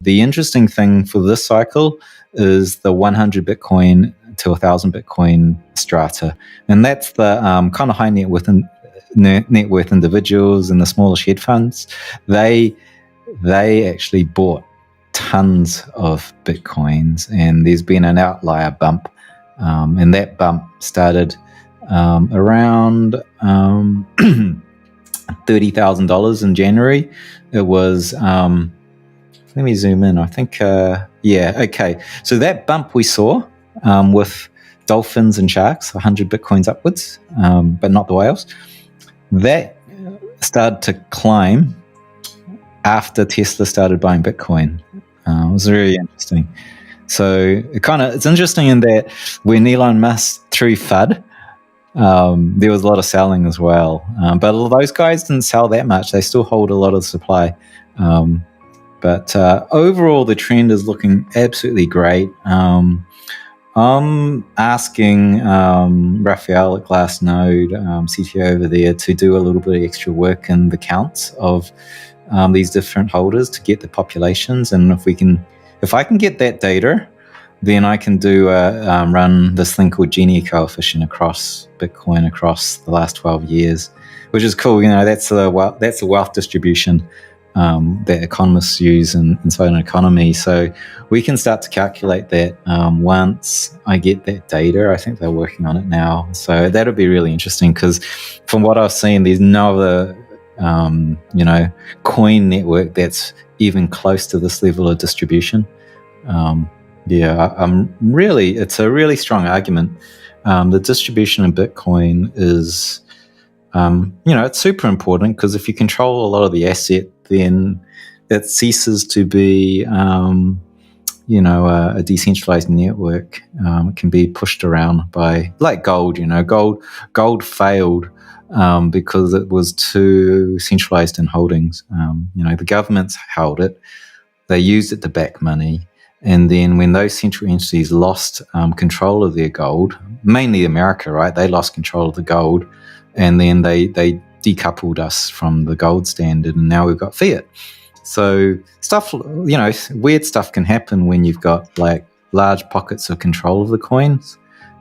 The interesting thing for this cycle is the 100 Bitcoin to 1,000 Bitcoin strata, and that's the kind of high net worth individuals and the smallish hedge funds. They actually bought tons of Bitcoins, and there's been an outlier bump, and that bump started around $30,000 in January. It was let me zoom in. I think okay. So that bump we saw with dolphins and sharks, 100 Bitcoins upwards, but not the whales, that started to climb after Tesla started buying Bitcoin. It was very interesting. So it's interesting in that when Elon Musk threw FUD, there was a lot of selling as well. But those guys didn't sell that much. They still hold a lot of supply. But overall, the trend is looking absolutely great. I'm asking Raoul at Glassnode, CTO over there, to do a little bit of extra work in the counts of these different holders to get the populations. And if I can get that data, then I can do run this thing called Gini coefficient across Bitcoin across the last 12 years, which is cool. That's the wealth distribution that economists use inside an economy. So we can start to calculate that once I get that data. I think they're working on it now. So that'll be really interesting, because from what I've seen, there's no other coin network that's even close to this level of distribution. It's a really strong argument. The distribution in Bitcoin is, it's super important, because if you control a lot of the asset, then it ceases to be, a decentralized network. It can be pushed around by, like gold. Gold failed because it was too centralized in holdings. The governments held it, they used it to back money. And then when those central entities lost control of their gold, mainly America, right? They lost control of the gold, and then they decoupled us from the gold standard, and now we've got fiat. So stuff, weird stuff can happen when you've got like large pockets of control of the coins.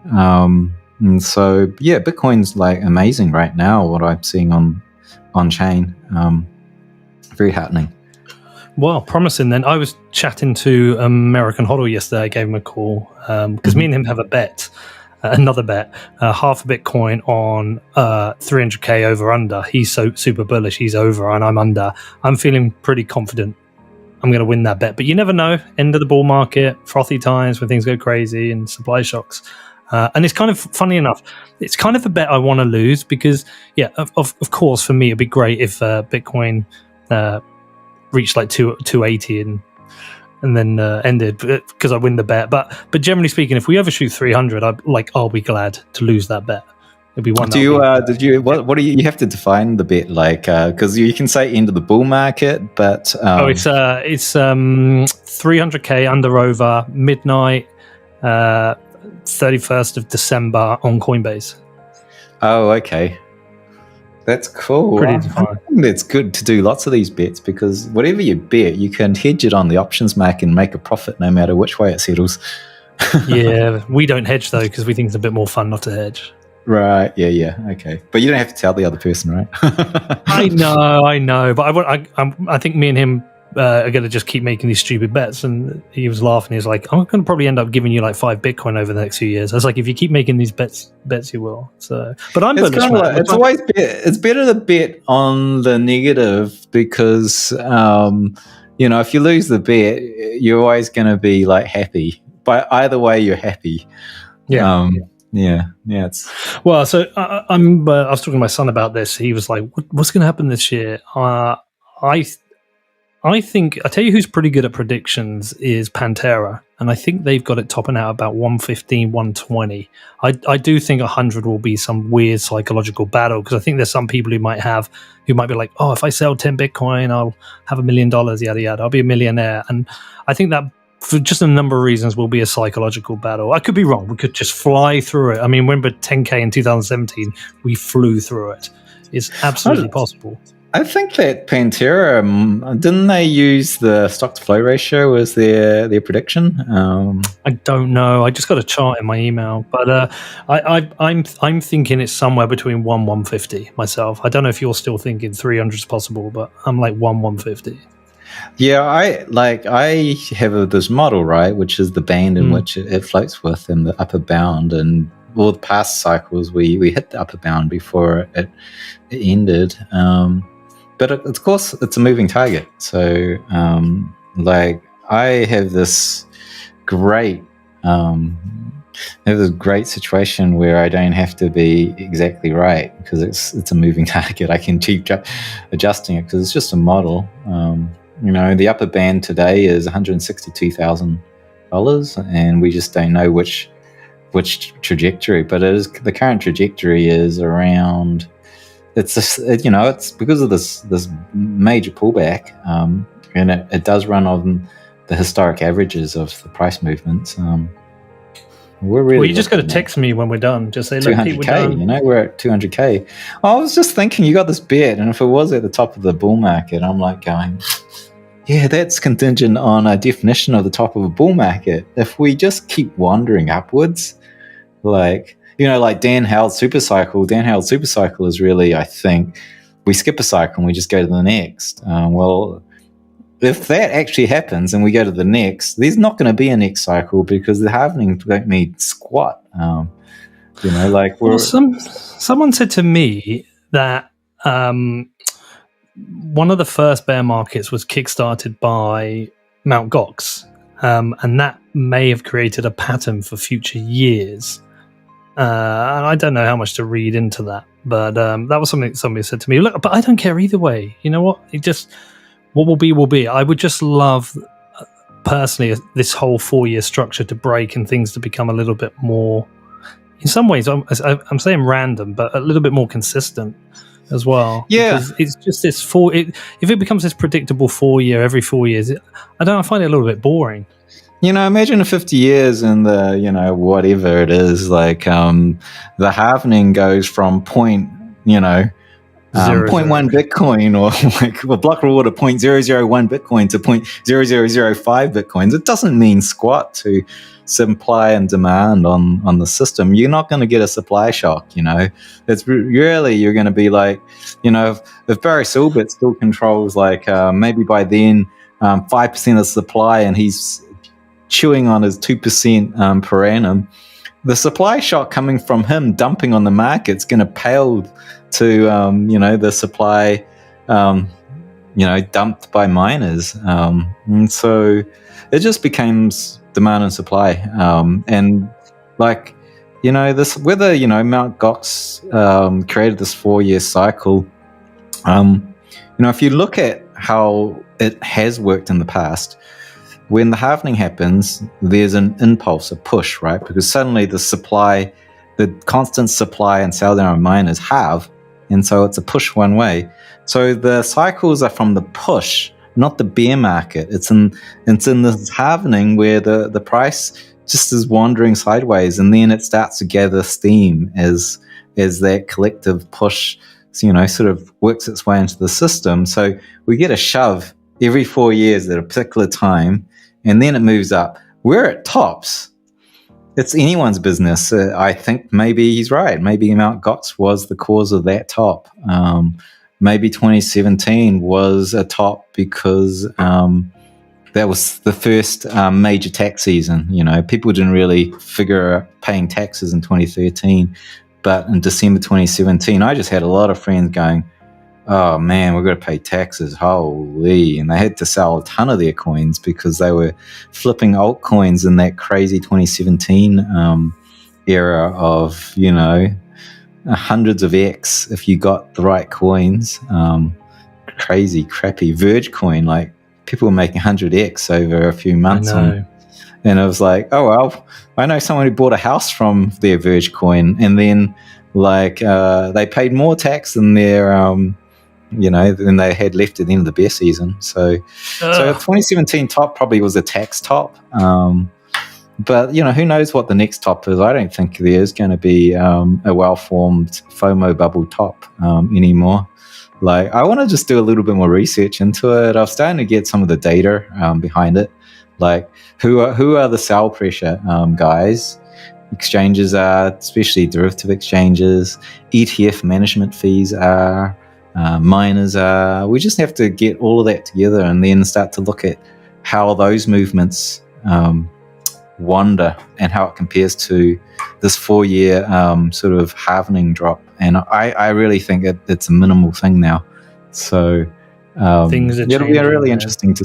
And so, Bitcoin's like amazing right now, what I'm seeing on chain. Very heartening. Well, promising then. I was chatting to American Hodl yesterday. I gave him a call because me and him have a bet, another bet, half a Bitcoin on 300K over under. He's so super bullish. He's over and I'm under. I'm feeling pretty confident I'm going to win that bet. But you never know. End of the bull market, frothy times when things go crazy and supply shocks. And it's kind of funny enough. It's kind of a bet I want to lose because, of course, for me, it'd be great if Bitcoin reached like 280 and then ended because I win the bet. But generally speaking, if we overshoot 300, I'll be glad to lose that bet. It'd be one. What do you have to define the bet like? Because you can say end of the bull market, but it's 300K under over midnight, 31st of December on Coinbase. Oh, okay. That's cool. I think it's good to do lots of these bets, because whatever you bet, you can hedge it on the options market and make a profit no matter which way it settles. Yeah, we don't hedge though, because we think it's a bit more fun not to hedge. Right. Yeah. Okay. But you don't have to tell the other person, right? I know. But I think me and him are going to just keep making these stupid bets. And he was laughing. He was like, I'm going to probably end up giving you like 5 Bitcoin over the next few years. I was like, if you keep making these bets you will. So, but I'm bullish. It's better to bet on the negative, because if you lose the bet, you're always going to be like happy. But either way, you're happy. Yeah. Well, so I was talking to my son about this. He was like, "What's going to happen this year?" I think I tell you who's pretty good at predictions is Pantera, and I think they've got it topping out about 115, 120. I do think 100 will be some weird psychological battle, because I think there's some people who might be like, "Oh, if I sell 10 Bitcoin, I'll have $1 million, yada yada. I'll be a millionaire." And I think that, for just a number of reasons, will be a psychological battle. I could be wrong. We could just fly through it. I mean, remember 10K in 2017? We flew through it. It's absolutely possible. I think that Pantera, didn't they use the stock to flow ratio as their prediction? I don't know. I just got a chart in my email, but I'm thinking it's somewhere between 150 myself. I don't know if you're still thinking 300 is possible, but I'm like 150. Yeah, I have this model, right, which is the band in which it floats with, and the upper bound. And all the past cycles, we hit the upper bound before it ended. But of course, it's a moving target. So, I have this great situation where I don't have to be exactly right because it's a moving target. I can keep adjusting it because it's just a model. The upper band today is $162,000, and we just don't know which trajectory. But the current trajectory is around. It's because of this major pullback, and it does run on the historic averages of the price movements. We're really. Well, you just got to text me when we're done. Just say, 200K. We're at 200K. I was just thinking, you got this bet, and if it was at the top of the bull market, I'm like going, yeah, that's contingent on a definition of the top of a bull market. If we just keep wandering upwards, like Dan Howell's super cycle. Dan Howell's super cycle is really, I think, we skip a cycle and we just go to the next. Well, if that actually happens and we go to the next, there's not going to be a next cycle because the halvening don't mean squat. Someone said to me that one of the first bear markets was kickstarted by Mt. Gox, and that may have created a pattern for future years. And I don't know how much to read into that, but that was something somebody said to me. Look, but I don't care either way. You know what? What will be, will be. I would just love, personally, this whole 4-year structure to break and things to become a little bit more, in some ways, I'm saying random, but a little bit more consistent as well. Yeah. Because it's just this if it becomes this predictable 4-year, every 4 years, I find it a little bit boring. Imagine in 50 years and the, whatever it is, like the halvening goes from 0.1 Bitcoin or like a block reward of 0.001 Bitcoin to 0.0005 Bitcoins. It doesn't mean squat to supply and demand on the system. You're not going to get a supply shock, It's really, you're going to be like, if Barry Silbert still controls like maybe by then 5% of the supply and he's chewing on his 2% per annum, the supply shock coming from him dumping on the market's going to pale to the supply dumped by miners, and so it just becomes demand and supply, and like this whether Mt. Gox created this 4-year cycle. If you look at how it has worked in the past, when the halvening happens, there's an impulse, a push, right? Because suddenly the constant supply and sell down of miners halve, and so it's a push one way. So the cycles are from the push, not the bear market. It's in this halvening where the price just is wandering sideways, and then it starts to gather steam as that collective push, sort of works its way into the system. So we get a shove every 4 years at a particular time, and then it moves up. Where it tops, it's anyone's business. I think maybe he's right. Maybe Mt. Gox was the cause of that top. Maybe 2017 was a top because that was the first major tax season. People didn't really figure out paying taxes in 2013. But in December 2017, I just had a lot of friends going, oh man, we've got to pay taxes, holy. And they had to sell a ton of their coins because they were flipping altcoins in that crazy 2017 era of, hundreds of X if you got the right coins. Crazy, crappy Verge coin, like people were making 100X over a few months. And I was like, oh, well, I know someone who bought a house from their Verge coin, and then they paid more tax than their than they had left at the end of the bear season. So 2017 top probably was a tax top. But, who knows what the next top is. I don't think there's going to be a well-formed FOMO bubble top anymore. Like, I want to just do a little bit more research into it. I'm starting to get some of the data behind it. Like, who are the sell pressure guys? Exchanges are, especially derivative exchanges. ETF management fees are. Miners are. We just have to get all of that together and then start to look at how those movements wander and how it compares to this 4-year sort of halvening drop. And I really think it's a minimal thing now. So Things are it'll be changing, really man. interesting to